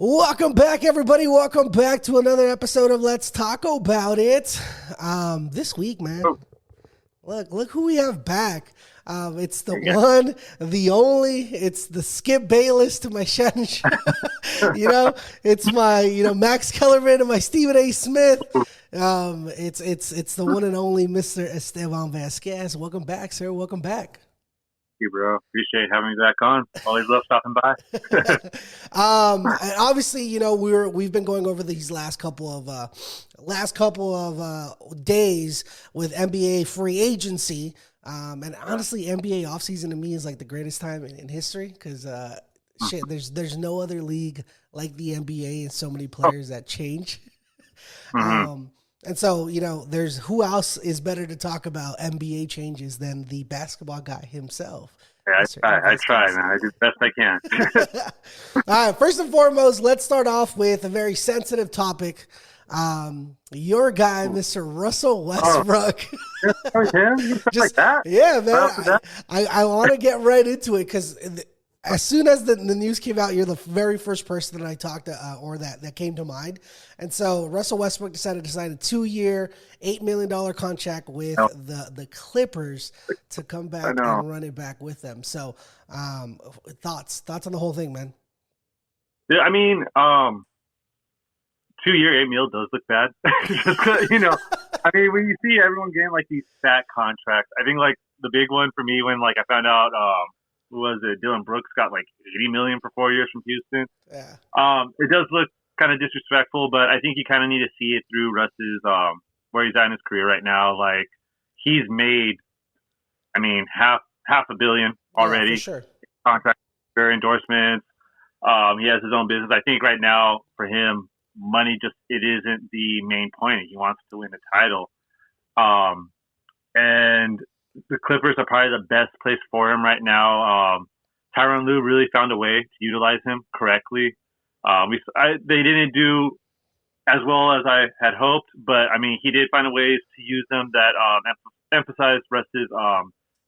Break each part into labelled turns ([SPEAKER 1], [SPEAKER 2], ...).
[SPEAKER 1] Welcome back, everybody. Welcome back to another episode of Let's Talk About It. This week, man, look who we have back. It's the one, the only. It's the Skip Bayless to my Shannon. It's my Max Kellerman and my Stephen A. Smith. It's the one and only Mr. Estevan Vasquez. Welcome back, sir. Welcome back.
[SPEAKER 2] You, bro. Appreciate having me back on. Always love stopping by.
[SPEAKER 1] And obviously, we've been going over these last couple of days with NBA free agency. And honestly, NBA offseason to me is like the greatest time in history because there's no other league like the NBA and so many players that change.
[SPEAKER 2] Mm-hmm.
[SPEAKER 1] And so, there's who else is better to talk about NBA changes than the basketball guy himself.
[SPEAKER 2] Yeah, I try, man. I do the best I can.
[SPEAKER 1] All right, first and foremost, let's start off with a very sensitive topic. Your guy, Mr. Russell Westbrook.
[SPEAKER 2] Like that?
[SPEAKER 1] Yeah, man. I want to get right into it because as soon as the news came out, you're the very first person that I talked to or that came to mind. And so Russell Westbrook decided to sign a 2-year, $8 million contract with the Clippers to come back and run it back with them. So thoughts on the whole thing, man?
[SPEAKER 2] Yeah, I mean, 2-year, $8 million does look bad. I mean, when you see everyone getting like these fat contracts, I think like the big one for me when like I found out who was it? Dylan Brooks got like $80 million for 4 years from Houston.
[SPEAKER 1] Yeah.
[SPEAKER 2] It does look kind of disrespectful, but I think you kind of need to see it through Russ's where he's at in his career right now. Like he's made, I mean, half $1 billion already.
[SPEAKER 1] Yeah, for sure.
[SPEAKER 2] Contract, endorsements. He has his own business. I think right now for him, money it isn't the main point. He wants to win the title. And the Clippers are probably the best place for him right now. Tyronn Lue really found a way to utilize him correctly. They didn't do as well as I had hoped, but I mean, he did find a ways to use them that emphasize Russ's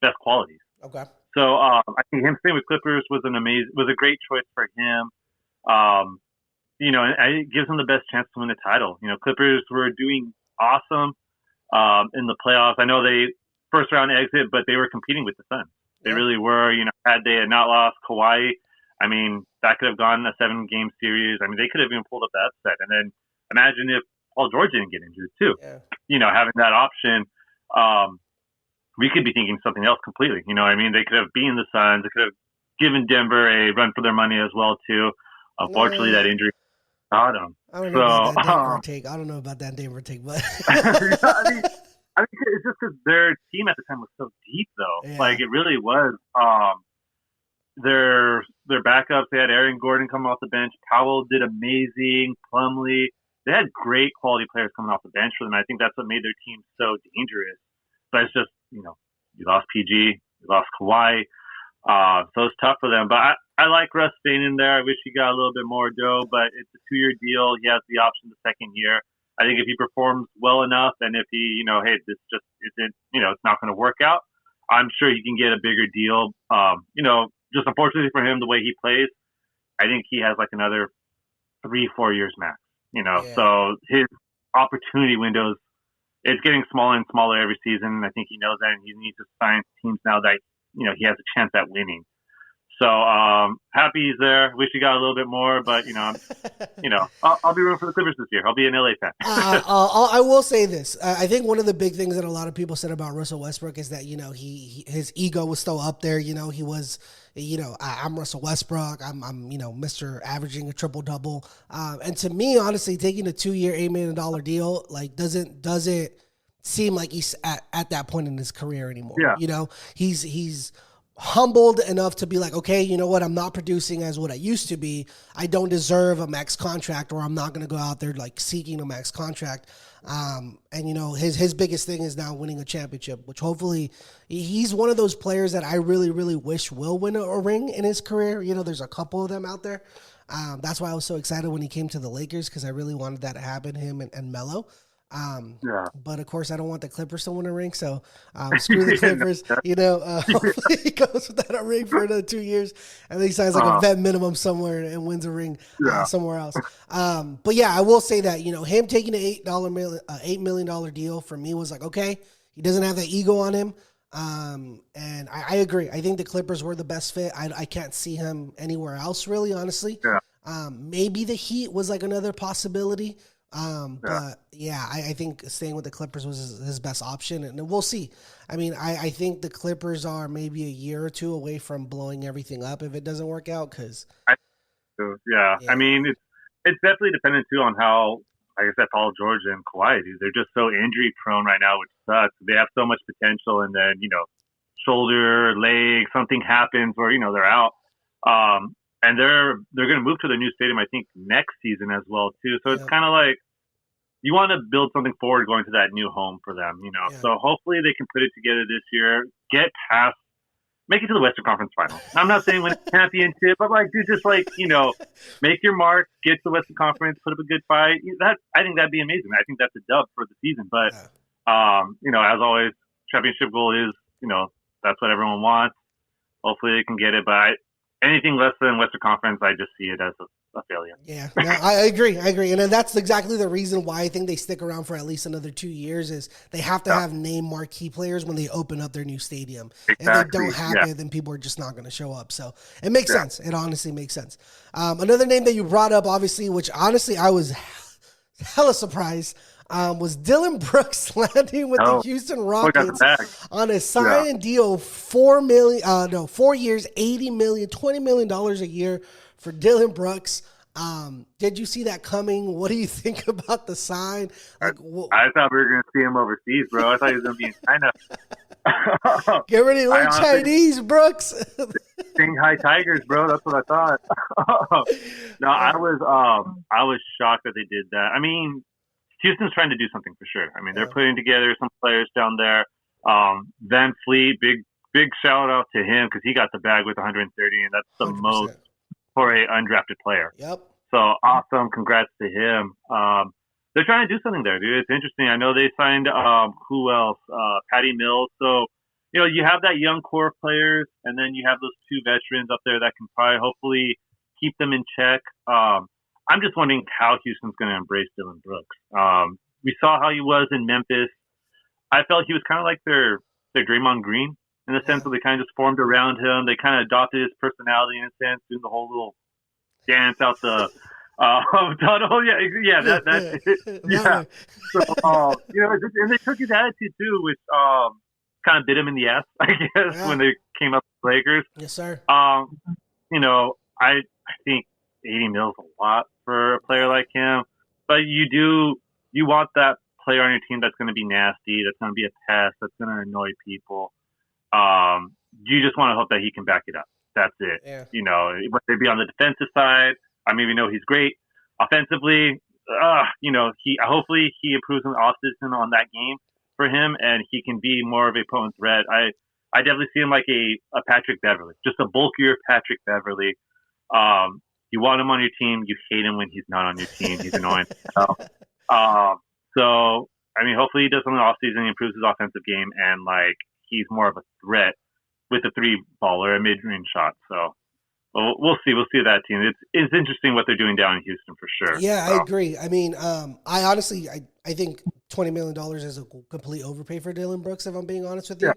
[SPEAKER 2] best qualities.
[SPEAKER 1] Okay.
[SPEAKER 2] So I think him staying with Clippers was a great choice for him. And it gives them the best chance to win the title. Clippers were doing awesome in the playoffs. I know they first round exit, but they were competing with the Suns. They really were. Had they had not lost Kawhi, I mean, that could have gone a 7-game series. I mean, they could have even pulled up the upset. And then imagine if Paul George didn't get injured too. Yeah. Having that option, we could be thinking something else completely. I mean, they could have beaten the Suns. They could have given Denver a run for their money as well too. Unfortunately, that injury got them.
[SPEAKER 1] I don't know about that Denver take. I don't know about that Denver take, but
[SPEAKER 2] I mean, it's just because their team at the time was so deep, though.
[SPEAKER 1] Yeah.
[SPEAKER 2] Like it really was. Their backups. They had Aaron Gordon coming off the bench. Powell did amazing. Plumlee. They had great quality players coming off the bench for them. I think that's what made their team so dangerous. But it's just you lost PG, you lost Kawhi. So it's tough for them. But I like Russ staying in there. I wish he got a little bit more dough, but it's a 2-year deal. He has the option the second year. I think if he performs well enough and if he, hey, this just isn't, it's not going to work out, I'm sure he can get a bigger deal. Just unfortunately for him, the way he plays, I think he has like another 3-4 years max,
[SPEAKER 1] Yeah.
[SPEAKER 2] So his opportunity windows, it's getting smaller and smaller every season. I think he knows that, and he needs to sign teams now that, he has a chance at winning. So happy he's there. Wish he got a little bit more, but I'll be rooting for the Clippers this year. I'll be an LA fan.
[SPEAKER 1] I will say this. I think one of the big things that a lot of people said about Russell Westbrook is that his ego was still up there. He was, I'm Russell Westbrook. I'm Mr. Averaging a triple double. And to me, honestly, taking a 2-year, $8 million deal doesn't seem like he's at that point in his career anymore.
[SPEAKER 2] Yeah.
[SPEAKER 1] He's humbled enough to be like, okay, you know what? I'm not producing as what I used to be. I don't deserve a max contract, or I'm not going to go out there like seeking a max contract. And his biggest thing is now winning a championship, which hopefully he's one of those players that I really, really wish will win a ring in his career. There's a couple of them out there. That's why I was so excited when he came to the Lakers, because I really wanted that to happen, him and Melo. But of course, I don't want the Clippers to win a ring, so screw the Clippers. Hopefully he goes without a ring for another 2 years, and then he signs like a vet minimum somewhere and wins a ring somewhere else. But yeah, I will say that him taking an $8 million deal for me was like, okay, he doesn't have that ego on him. And I agree. I think the Clippers were the best fit. I can't see him anywhere else, really, honestly. Maybe the Heat was like another possibility. But yeah, I think staying with the Clippers was his best option, and we'll see. I mean, I think the Clippers are maybe a year or two away from blowing everything up if it doesn't work out.
[SPEAKER 2] I mean, it's definitely dependent too on how, like I said, Paul George and Kawhi, dude, they're just so injury prone right now, which sucks. They have so much potential, and then shoulder, leg, something happens, or they're out. And they're going to move to the new stadium, I think, next season as well too. So it's kind of like you want to build something forward going to that new home for them, So hopefully they can put it together this year, get past, make it to the Western Conference Finals. I'm not saying win a championship, but make your mark, get to the Western Conference, put up a good fight. I think that'd be amazing. I think that's a dub for the season. But as always, championship goal is that's what everyone wants. Hopefully they can get it, but anything less than Western Conference, I just see it as a failure.
[SPEAKER 1] Yeah, no, I agree. And then that's exactly the reason why I think they stick around for at least another 2 years is they have to have name marquee players when they open up their new stadium. Exactly. If they don't have it, then people are just not going to show up. So it makes sense. It honestly makes sense. Another name that you brought up, obviously, which honestly I was hella surprised, was Dylan Brooks landing with the Houston Rockets on a sign and deal, 4 years, $80 million, $20 million a year for Dylan Brooks. Did you see that coming? What do you think about the sign?
[SPEAKER 2] I thought we were going to see him overseas, bro. I thought he was going to be in China.
[SPEAKER 1] Get ready to learn Chinese, Brooks.
[SPEAKER 2] Shanghai Tigers, bro. That's what I thought. No, I was shocked that they did that. I mean, Houston's trying to do something for sure. I mean, they're putting together some players down there. Van Fleet, big shout out to him because he got the bag with 130, and that's the 100%. Most for a undrafted player.
[SPEAKER 1] Yep.
[SPEAKER 2] So awesome. Congrats to him. They're trying to do something there, dude. It's interesting. I know they signed, who else? Patty Mills. So, you have that young core of players, and then you have those two veterans up there that can probably hopefully keep them in check. I'm just wondering how Houston's going to embrace Dylan Brooks. We saw how he was in Memphis. I felt he was kind of like their Draymond Green in the sense that they kind of just formed around him. They kind of adopted his personality in a sense, doing the whole little dance out the tunnel. Yeah. So, and they took his attitude too, which kind of bit him in the ass, I guess, when they came up with the Lakers.
[SPEAKER 1] Yes, sir.
[SPEAKER 2] I think 80 mil is a lot for a player like him, but you want that player on your team that's going to be nasty, that's going to be a pest, that's going to annoy people. You just want to hope that he can back it up. That's it. Yeah. Whether it be on the defensive side, I mean, we know he's great offensively. Hopefully he improves in the offseason on that game for him, and he can be more of a potent threat. I definitely see him like a Patrick Beverley, just a bulkier Patrick Beverley. You want him on your team. You hate him when he's not on your team. He's annoying. So, I mean, hopefully he does something off season. He improves his offensive game, and he's more of a threat with a three ball or a mid range shot. So, we'll see. We'll see that team. It's interesting what they're doing down in Houston for sure.
[SPEAKER 1] Yeah, I agree. I mean, I honestly think $20 million is a complete overpay for Dylan Brooks, if I'm being honest with you.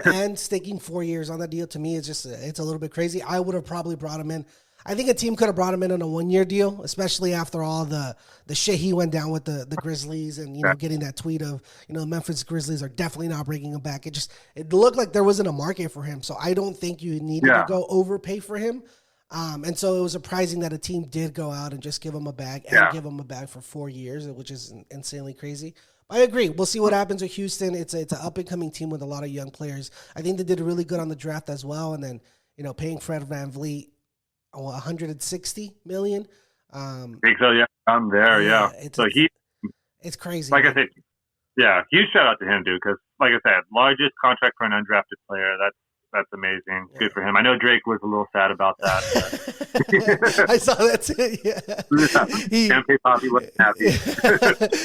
[SPEAKER 1] And sticking 4 years on that deal to me is just it's a little bit crazy. I would have probably brought him in. I think a team could have brought him in on a 1 year deal, especially after all the shit he went down with the Grizzlies and getting that tweet of the Memphis Grizzlies are definitely not bringing him back. It looked like there wasn't a market for him, so I don't think you needed to go overpay for him. And so it was surprising that a team did go out and just give him a bag and give him a bag for 4 years, which is insanely crazy. I agree. We'll see what happens with Houston. It's an up and coming team with a lot of young players. I think they did really good on the draft as well, and then paying Fred VanVleet $160 million.
[SPEAKER 2] I think so. Yeah, I'm there. Yeah.
[SPEAKER 1] It's crazy.
[SPEAKER 2] Like I said, huge shout out to him, dude. Because like I said, largest contract for an undrafted player. That's amazing. Good for him. I know Drake was a little sad about that.
[SPEAKER 1] I saw that too. Yeah.
[SPEAKER 2] Champagne Poppy wasn't happy.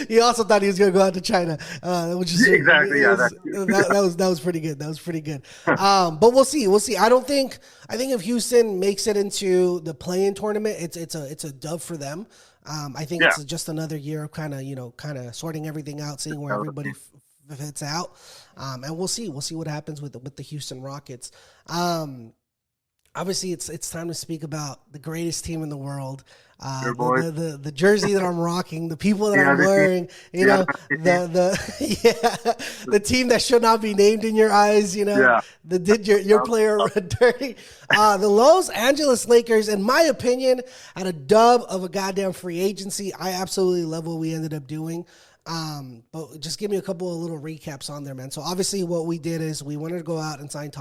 [SPEAKER 1] He also thought he was going to go out to China, which is
[SPEAKER 2] exactly.
[SPEAKER 1] That was pretty good. That was pretty good. But we'll see. We'll see. I think if Houston makes it into the play-in tournament, it's a dub for them. I think it's just another year of kind of sorting everything out, seeing where everybody fits out. And we'll see. We'll see what happens with the Houston Rockets. Obviously, it's time to speak about the greatest team in the world. The jersey that I'm rocking, the people that I'm wearing, the team that should not be named in your eyes, did your player dirty. The Los Angeles Lakers, in my opinion, had a dub of a goddamn free agency. I absolutely love what we ended up doing. But just give me a couple of little recaps on there, man. So obviously what we did is we wanted to go out and sign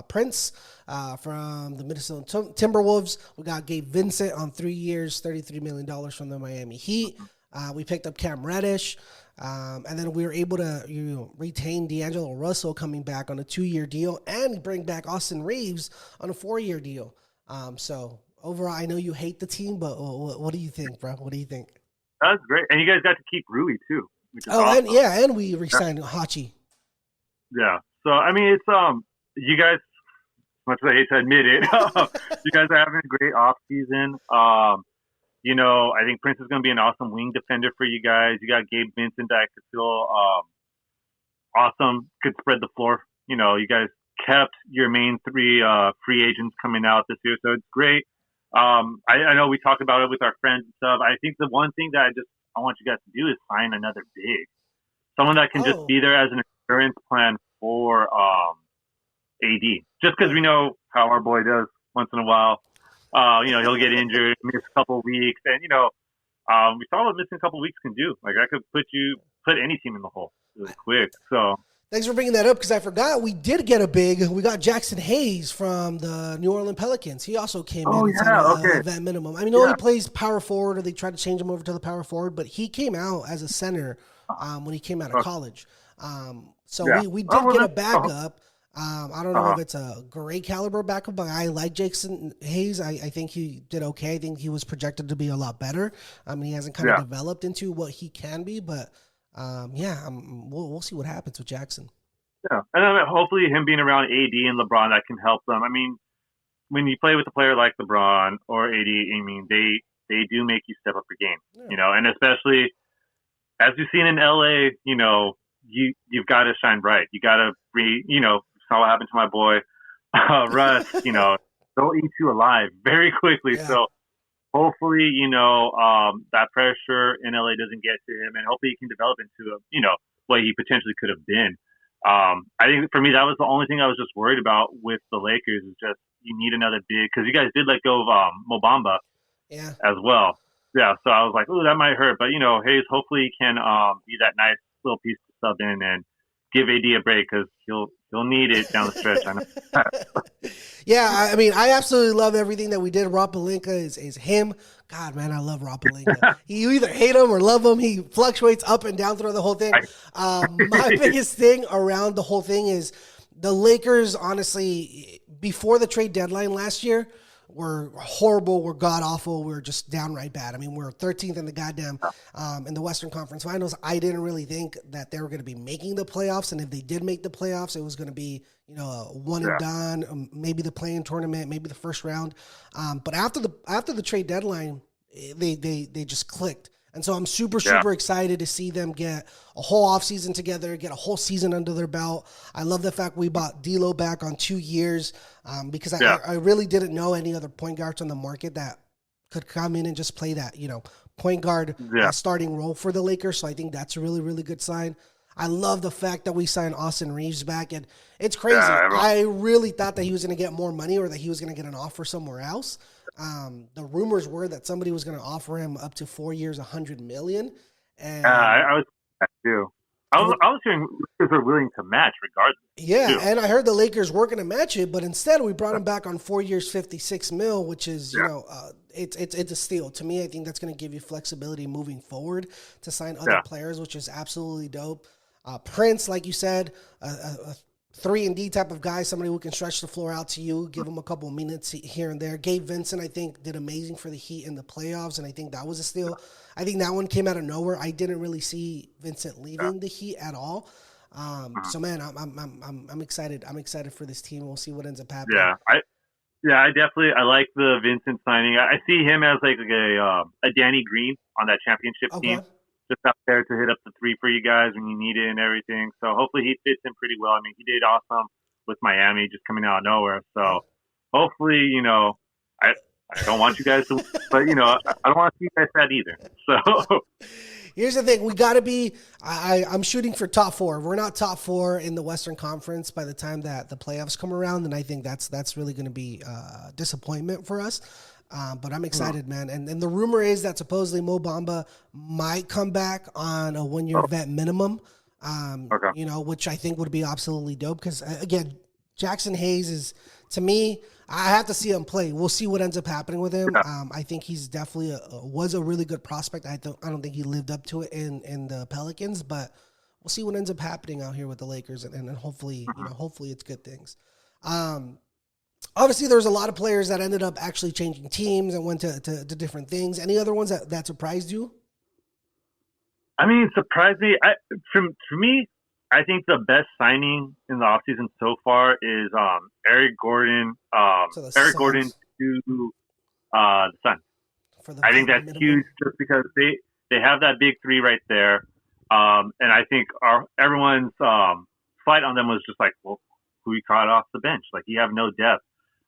[SPEAKER 1] Prince from the Minnesota Timberwolves. We got Gabe Vincent on 3 years, $33 million from the Miami Heat. We picked up Cam Reddish. And then we were able to retain D'Angelo Russell coming back on a 2-year deal and bring back Austin Reeves on a 4-year deal. So overall, I know you hate the team, but what do you think, bro? What do you think?
[SPEAKER 2] That's great. And you guys got to keep Rui too.
[SPEAKER 1] Awesome. and we re-signed Hachi.
[SPEAKER 2] Yeah. So I mean, it's you guys. Much as I hate to admit it, you guys are having a great off season. I think Prince is going to be an awesome wing defender for you guys. You got Gabe Vincent that could feel awesome, could spread the floor. You guys kept your main 3 free agents coming out this year, so it's great. I know we talked about it with our friends and stuff. I think the one thing that I want you guys to do is sign another big. Someone that can just be there as an insurance plan for AD. Just because we know how our boy does once in a while. He'll get injured, miss a couple of weeks. And, we saw what missing a couple of weeks can do. Like, I could put any team in the hole really quick. So
[SPEAKER 1] thanks for bringing that up because I forgot we did get a big. We got Jackson Hayes from the New Orleans Pelicans. He also came in at that minimum. I mean, he plays power forward, or they tried to change him over to the power forward, but he came out as a center when he came out of college. We did get a backup. I don't know if it's a great caliber backup, but I like Jackson Hayes. I think he did okay. I think he was projected to be a lot better. He hasn't kind of developed into what he can be, but we'll see what happens with Jackson.
[SPEAKER 2] Yeah, and then hopefully him being around AD and LeBron, that can help them. I mean, when you play with a player like LeBron or AD, they do make you step up your game, and especially as you've seen in LA, you've got to shine bright. You got to saw what happened to my boy Russ. They'll eat you alive very quickly. Yeah. So hopefully, that pressure in LA doesn't get to him, and hopefully he can develop into what he potentially could have been. I think for me, that was the only thing I was just worried about with the Lakers is just you need another big, because you guys did let go of Mo Bamba as well. Yeah, so I was like, oh, that might hurt. But, Hayes, hopefully he can be that nice little piece to sub in and give AD a break because he'll need it down the stretch. I know.
[SPEAKER 1] Yeah, I mean, I absolutely love everything that we did. Rob Pelinka is him. God, man, I love Rob Pelinka. You either hate him or love him. He fluctuates up and down throughout the whole thing. My biggest thing around the whole thing is the Lakers, honestly, before the trade deadline last year, were horrible, were god-awful, we were just downright bad. I mean, we're 13th in the goddamn in the Western Conference Finals. I didn't really think that they were going to be making the playoffs, and if they did make the playoffs, it was going to be, a one and done, maybe the play-in tournament, maybe the first round. But after the trade deadline, they just clicked. And so I'm super excited to see them get a whole offseason together, get a whole season under their belt. I love the fact we bought D'Lo back on 2 years because I really didn't know any other point guards on the market that could come in and just play that, point guard starting role for the Lakers. So I think that's a really, really good sign. I love the fact that we signed Austin Reeves back. And it's crazy. I really thought that he was going to get more money or that he was going to get an offer somewhere else. The rumors were that somebody was going to offer him up to 4 years, $100 million. And
[SPEAKER 2] I was too. I was hearing Lakers are willing to match regardless.
[SPEAKER 1] Yeah, too. And I heard the Lakers were going to match it, but instead we brought him back on 4 years, $56 million, which is it's a steal to me. I think that's going to give you flexibility moving forward to sign other players, which is absolutely dope. Prince, like you said, a 3-and-D type of guy, somebody who can stretch the floor out to you, give him a couple minutes here and there. Gabe Vincent, I think, did amazing for the Heat in the playoffs, and I think that was a steal. I think that one came out of nowhere. I didn't really see Vincent leaving the Heat at all. So man, I'm excited. I'm excited for this team. We'll see what ends up happening.
[SPEAKER 2] I definitely like the Vincent signing. I see him as like a Danny Green on that championship team, just up there to hit up the three for you guys when you need it and everything. So hopefully he fits in pretty well. I mean, he did awesome with Miami, just coming out of nowhere. So hopefully, I don't want you guys to, but I don't want to see you guys sad either. So.
[SPEAKER 1] Here's the thing. We got to be – I'm shooting for top 4. We're not top 4 in the Western Conference by the time that the playoffs come around, and I think that's really going to be a disappointment for us. But I'm excited, man. And the rumor is that supposedly Mo Bamba might come back on a 1-year vet minimum, which I think would be absolutely dope because, again, Jackson Hayes is, to me – I have to see him play. We'll see what ends up happening with him. I think he's definitely was a really good prospect. I don't think he lived up to it in the Pelicans, but we'll see what ends up happening out here with the Lakers, and hopefully, hopefully it's good things. Obviously, there's a lot of players that ended up actually changing teams and went to different things. Any other ones that surprised you?
[SPEAKER 2] I mean, surprised me. For me, I think the best signing in the offseason so far is Eric Gordon. Gordon to the Suns. I think that's huge just because they have that big three right there. And I think everyone's fight on them was just like, well, who you caught off the bench? Like, you have no depth.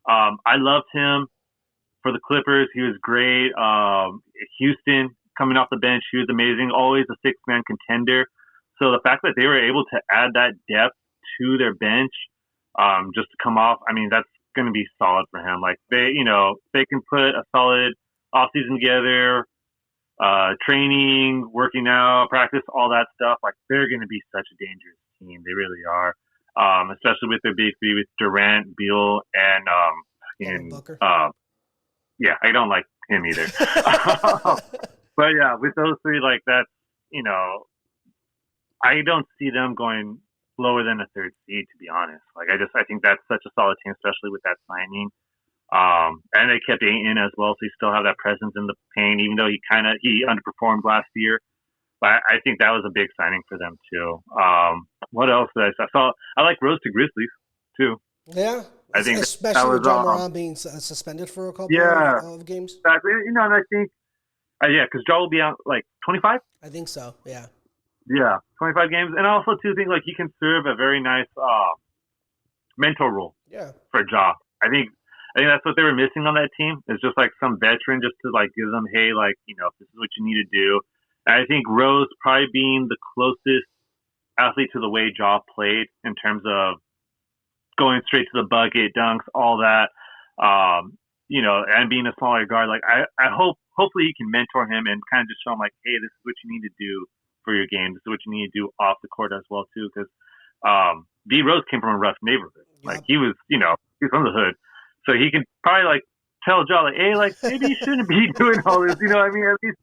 [SPEAKER 2] I loved him for the Clippers. He was great. Houston, coming off the bench, he was amazing. Always a six-man contender. So the fact that they were able to add that depth to their bench, just to come off, I mean, that's going to be solid for him. Like they can put a solid offseason together, training, working out, practice, all that stuff. Like they're going to be such a dangerous team. They really are. Especially with their big three with Durant, Beal, and
[SPEAKER 1] Booker.
[SPEAKER 2] I don't like him either. But yeah, with those three, like that's, I don't see them going lower than a third seed, to be honest. Like I think that's such a solid team, especially with that signing. And they kept Ayton as well, so you still have that presence in the paint, even though he underperformed last year. But I think that was a big signing for them too. What else did I saw? I like Rose to Grizzlies too.
[SPEAKER 1] Yeah,
[SPEAKER 2] I think
[SPEAKER 1] especially with John Moran being suspended for a couple of games.
[SPEAKER 2] Exactly. And I think because Joe will be out like 25.
[SPEAKER 1] I think so. Yeah.
[SPEAKER 2] Yeah, 25 games, and I also too think like he can serve a very nice mentor role.
[SPEAKER 1] Yeah.
[SPEAKER 2] For Ja. I think that's what they were missing on that team. Is just like some veteran just to like give them, hey, like this is what you need to do. And I think Rose probably being the closest athlete to the way Ja played in terms of going straight to the bucket, dunks, all that. And being a smaller guard, like I hopefully you can mentor him and kind of just show him like, hey, this is what you need to do for your game. This is what you need to do off the court as well too, because D Rose came from a rough neighborhood. Yep. Like he was from the hood, so he can probably like tell Ja like, hey, like maybe you shouldn't be doing all this. I mean, at least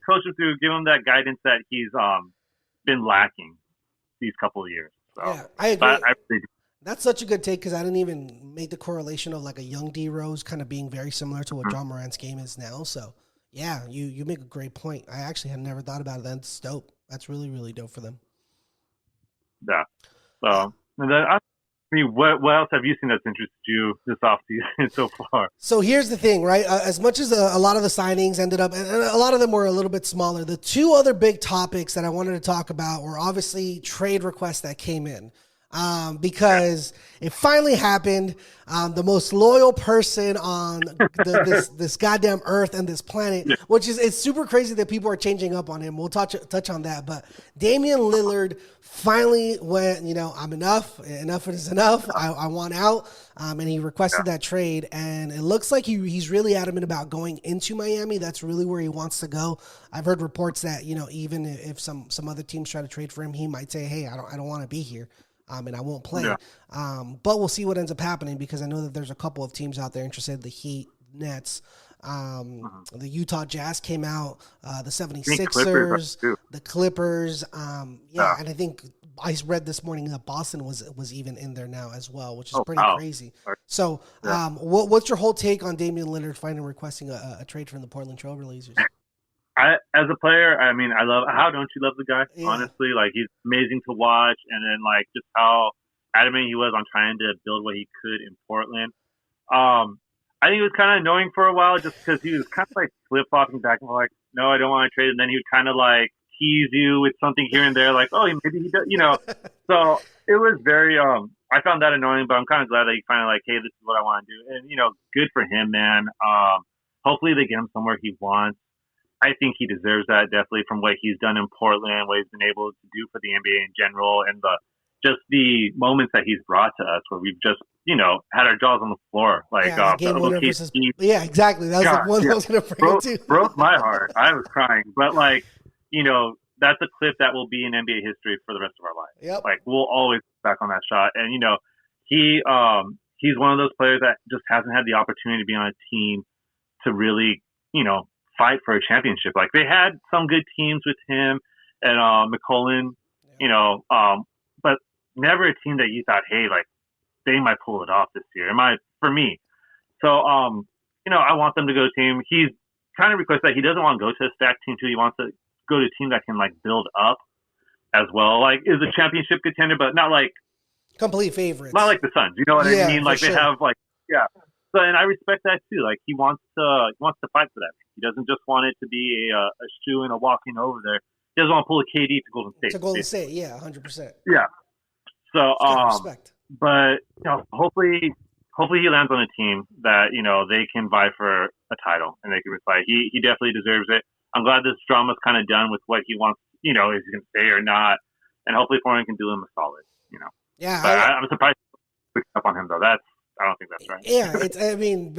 [SPEAKER 2] coach him to give him that guidance that he's been lacking these couple of years. So,
[SPEAKER 1] yeah, I agree. That's such a good take because I didn't even make the correlation of like a young D Rose kind of being very similar to what John Morant's game is now. So yeah, you make a great point. I actually had never thought about it. That's dope. That's really, really dope for them.
[SPEAKER 2] Yeah. So, and then what else have you seen that's interested you this offseason so far?
[SPEAKER 1] So here's the thing, right? As much as a lot of the signings ended up, and a lot of them were a little bit smaller, the two other big topics that I wanted to talk about were obviously trade requests that came in. Because it finally happened. The most loyal person on this goddamn earth and this planet, which is it's super crazy that people are changing up on him. We'll touch on that. But Damian Lillard finally went, I'm enough. Enough is enough. I want out. And he requested that trade. And it looks like he's really adamant about going into Miami. That's really where he wants to go. I've heard reports that, even if some other teams try to trade for him, he might say, hey, I don't want to be here. And I won't play. Yeah. But we'll see what ends up happening because I know that there's a couple of teams out there interested, the Heat, Nets, The Utah Jazz came out, the 76ers, the Clippers. And I think I read this morning that Boston was even in there now as well, which is pretty crazy. So what's your whole take on Damian Lillard finally requesting a trade from the Portland Trail Blazers?
[SPEAKER 2] As a player, I mean, I love, how don't you love the guy? Yeah. Honestly, like, he's amazing to watch. And then, like, just how adamant he was on trying to build what he could in Portland. I think it was kind of annoying for a while just because he was kind of like flip-flopping back and forth, like, no, I don't want to trade. And then he would kind of like tease you with something here and there, like, oh, maybe he does, you know. So it was very, I found that annoying, but I'm kind of glad that he finally like, hey, this is what I want to do. And, you know, good for him, man. Hopefully they get him somewhere he wants. I think he deserves that, definitely, from what he's done in Portland, what he's been able to do for the NBA in general, and the moments that he's brought to us where we've just, you know, had our jaws on the floor. Like,
[SPEAKER 1] game winner versus, yeah, exactly. That was like one I was going to bring it to.
[SPEAKER 2] Broke my heart. I was crying. But, like, you know, that's a clip that will be in NBA history for the rest of our lives.
[SPEAKER 1] Yep.
[SPEAKER 2] Like, we'll always look back on that shot. And, you know, he's one of those players that just hasn't had the opportunity to be on a team to really, you know, fight for a championship. Like, they had some good teams with him and McCollum, you know, but never a team that you thought, hey, like, they might pull it off this year. For me. So, you know, I want them to go to a team. He's kind of requested that he doesn't want to go to a stacked team too. He wants to go to a team that can, like, build up as well. Like, is a championship contender, but not like
[SPEAKER 1] complete favorites.
[SPEAKER 2] Not like the Suns. You know what I mean? Like, they have, like, So, and I respect that too. Like, he wants to fight for that. He doesn't just want it to be a shoe and a walking over there. He doesn't want to pull a KD to Golden State.
[SPEAKER 1] To Golden State, yeah, 100%.
[SPEAKER 2] Yeah. So,
[SPEAKER 1] respect.
[SPEAKER 2] But, you know, hopefully he lands on a team that, you know, they can vie for a title and they can fight. He definitely deserves it. I'm glad this drama's kind of done with what he wants. You know, is he going to stay or not? And hopefully Foreign can do him a solid. You know.
[SPEAKER 1] Yeah.
[SPEAKER 2] But I'm surprised to pick up on him though. I don't think that's right.
[SPEAKER 1] Yeah, I mean,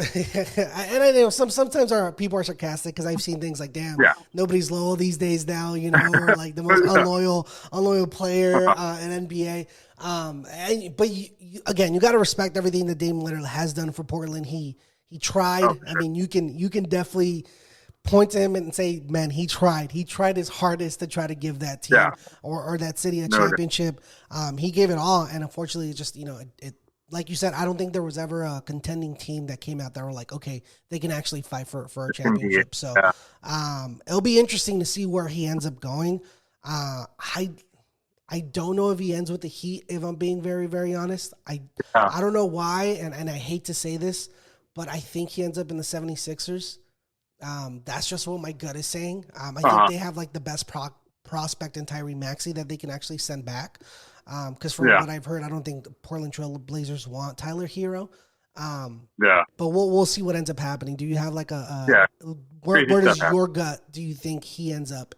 [SPEAKER 1] and I know sometimes our people are sarcastic because I've seen things like, damn, nobody's loyal these days now, you know, or like the most unloyal player in NBA. But again, you got to respect everything that Dame Lillard has done for Portland. He tried.
[SPEAKER 2] Oh, sure.
[SPEAKER 1] I mean, you can definitely point to him and say, man, he tried. He tried his hardest to try to give that team or that city a championship. He gave it all, and unfortunately, it just, you know, it like you said, I don't think there was ever a contending team that came out that were like, okay, they can actually fight for a championship. So it'll be interesting to see where he ends up going. I don't know if he ends with the Heat, if I'm being very, very honest. I don't know why, and I hate to say this, but I think he ends up in the 76ers. That's just what my gut is saying. I think they have like the best prospect in Tyrese Maxey that they can actually send back. Because from what I've heard, I don't think the Portland Trail Blazers want Tyler Hero. But we'll see what ends up happening. Do you have like where does your gut do you think he ends up?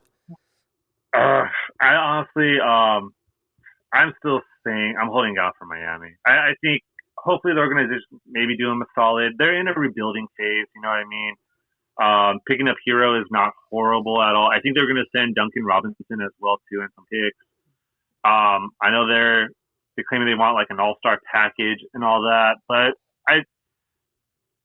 [SPEAKER 2] I honestly, I'm still saying I'm holding out for Miami. I think hopefully the organization maybe do them a solid. They're in a rebuilding phase. You know what I mean? Picking up Hero is not horrible at all. I think they're going to send Duncan Robinson as well too, and some picks. I know they're claiming they want like an all-star package and all that, but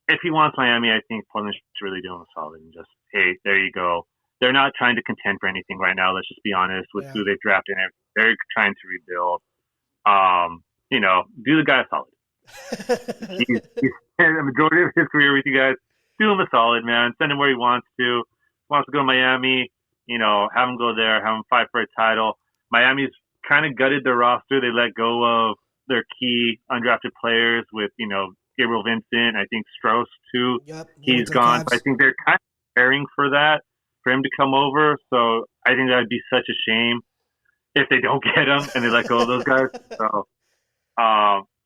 [SPEAKER 2] if he wants Miami, I think Portland should really do him a solid and just, hey, there you go. They're not trying to contend for anything right now. Let's just be honest with who they've drafted. They're trying to rebuild. You know, do the guy a solid. he's the majority of his career with you guys. Do him a solid, man. Send him where he wants to. He wants to go to Miami. You know, have him go there. Have him fight for a title. Miami's kind of gutted their roster. They let go of their key undrafted players with, you know, Gabriel Vincent. I think Strauss too.
[SPEAKER 1] Yep,
[SPEAKER 2] he's gone. But I think they're kind of preparing for that, for him to come over. So I think that would be such a shame if they don't get him and they let go of those guys. So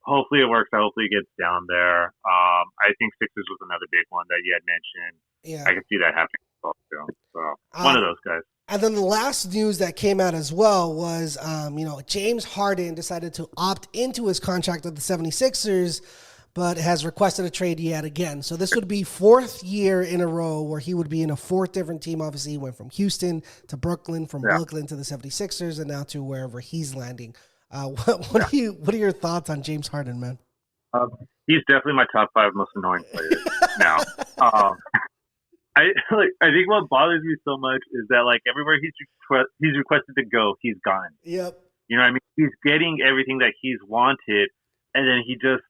[SPEAKER 2] hopefully it works. Hopefully he gets down there. I think Sixers was another big one that you had mentioned.
[SPEAKER 1] Yeah.
[SPEAKER 2] I can see that happening as well too. So one of those guys.
[SPEAKER 1] And then the last news that came out as well was, you know, James Harden decided to opt into his contract with the 76ers, but has requested a trade yet again. So this would be fourth year in a row where he would be in a fourth different team. Obviously, he went from Houston to Brooklyn, from Brooklyn to the 76ers, and now to wherever he's landing. What are your thoughts on James Harden, man?
[SPEAKER 2] He's definitely my top 5 most annoying players now. I think what bothers me so much is that like everywhere he's requested to go, he's gone.
[SPEAKER 1] Yep.
[SPEAKER 2] You know what I mean? He's getting everything that he's wanted, and then he just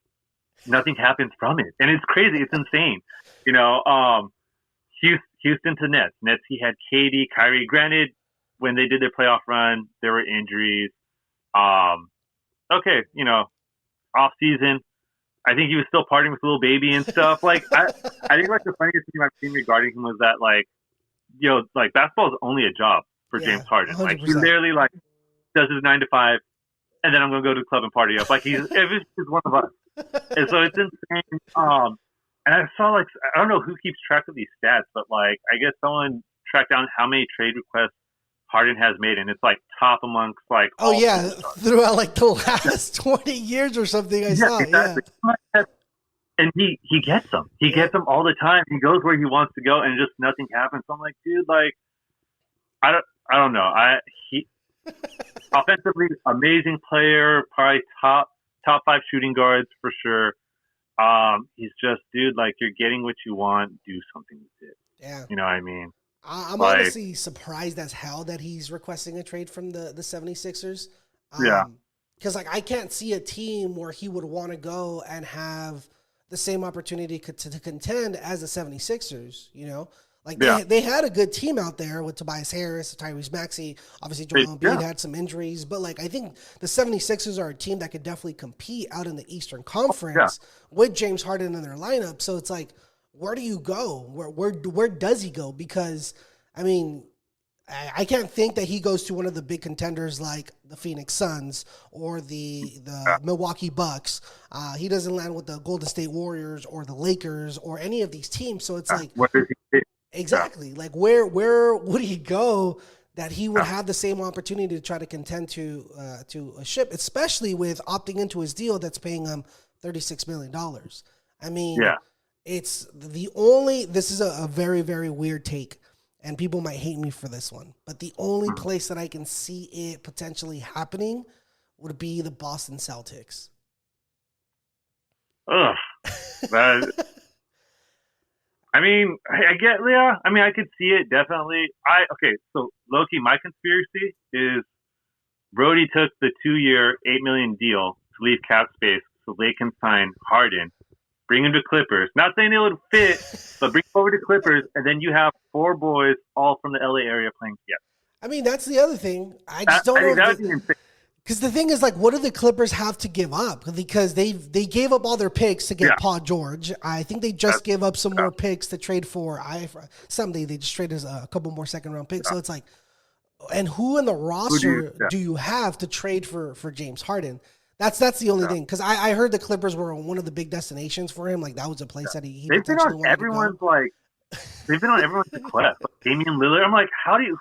[SPEAKER 2] nothing happens from it, and it's crazy. It's insane. You know, Houston to Nets. Nets, he had KD, Kyrie. Granted, when they did their playoff run, there were injuries. Okay, you know, off season, I think he was still partying with little baby and stuff. Like, I think like the funniest thing I've seen regarding him was that like, you know, like basketball is only a job for James Harden. 100%. Like he literally like does his 9 to 5, and then I'm gonna go to the club and party up. Like he's one of us, and so it's insane. And I saw like I don't know who keeps track of these stats, but like I guess someone tracked down how many trade requests Harden has made, and it's like top amongst like
[SPEAKER 1] throughout like the last 20 years or something. I saw exactly.
[SPEAKER 2] And he gets them. He gets them all the time. He goes where he wants to go, and just nothing happens. So I'm like, dude, like I don't know. He offensively amazing player, probably top 5 shooting guards for sure. He's just, dude, like you're getting what you want, do something with it.
[SPEAKER 1] Yeah.
[SPEAKER 2] You know what I mean?
[SPEAKER 1] I'm honestly surprised as hell that he's requesting a trade from the 76ers.
[SPEAKER 2] Yeah.
[SPEAKER 1] Because, like, I can't see a team where he would want to go and have the same opportunity to contend as the 76ers, you know? Like, they had a good team out there with Tobias Harris, Tyrese Maxey. Obviously, Joel Embiid had some injuries. But, like, I think the 76ers are a team that could definitely compete out in the Eastern Conference with James Harden in their lineup. So, it's like, where do you go? Where does he go? Because, I mean, I can't think that he goes to one of the big contenders like the Phoenix Suns or the Milwaukee Bucks. He doesn't land with the Golden State Warriors or the Lakers or any of these teams. So it's like,
[SPEAKER 2] what does he do?
[SPEAKER 1] Exactly. Like where would he go that he would have the same opportunity to try to contend to a ship, especially with opting into his deal that's paying him $36 million. I mean, it's this is a very, very weird take, and people might hate me for this one, but the only place that I can see it potentially happening would be the Boston Celtics.
[SPEAKER 2] Ugh. I mean, I get, I mean, I could see it definitely. So low-key, my conspiracy is Brody took the 2-year, $8 million deal to leave cap space so they can sign Harden, bring him to Clippers. Not saying it would fit, but bring him over to Clippers, and then you have 4 boys all from the LA area playing together.
[SPEAKER 1] I mean, that's the other thing. I just don't know.
[SPEAKER 2] That would be insane.
[SPEAKER 1] Because the thing is, like, what do the Clippers have to give up? Because they gave up all their picks to get Paul George. I think they just gave up some more picks to trade for. Someday they just traded a couple more second-round picks. So it's like, and who in the roster do you have to trade for James Harden? That's the only thing. Because I heard the Clippers were one of the big destinations for him. Like, that was a place that he potentially wanted to go.
[SPEAKER 2] They've been on everyone's request. Like Damian Lillard. I'm like,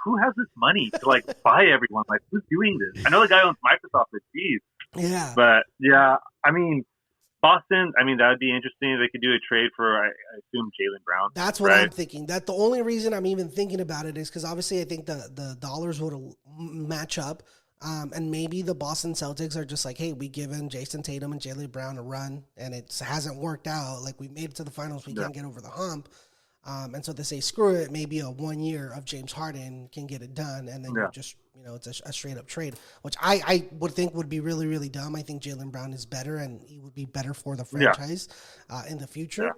[SPEAKER 2] who has this money to like buy everyone? Like, who's doing this? I know the guy owns Microsoft, but geez.
[SPEAKER 1] Yeah.
[SPEAKER 2] But yeah, I mean, Boston. I mean, that would be interesting. They could do a trade for, I assume, Jaylen Brown.
[SPEAKER 1] That's what I'm thinking. That the only reason I'm even thinking about it is because obviously I think the dollars would match up. And maybe the Boston Celtics are just like, hey, we given Jason Tatum and Jaylen Brown a run, and it hasn't worked out. Like, we made it to the finals, we can't get over the hump. And so they say, screw it, maybe a 1 year of James Harden can get it done. And then you just, it's a straight up trade, which I would think would be really, really dumb. I think Jaylen Brown is better and he would be better for the franchise in the future.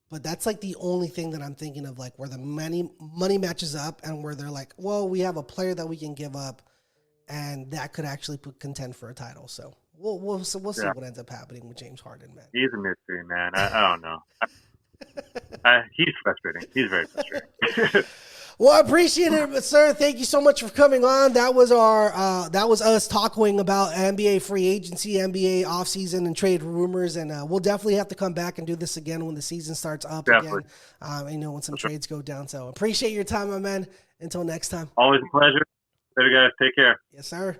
[SPEAKER 1] But that's like the only thing that I'm thinking of, like where the money matches up and where they're like, well, we have a player that we can give up and that could actually contend for a title. So we'll see what ends up happening with James Harden, man.
[SPEAKER 2] He's a mystery, man. I don't know. He's frustrating. He's very frustrating.
[SPEAKER 1] Well, I appreciate it, sir. Thank you so much for coming on. That was us talking about NBA free agency, NBA offseason, and trade rumors. And we'll definitely have to come back and do this again when the season starts up again. When some trades go down. So appreciate your time, my man. Until next time.
[SPEAKER 2] Always a pleasure. Later, guys. Take care.
[SPEAKER 1] Yes, sir.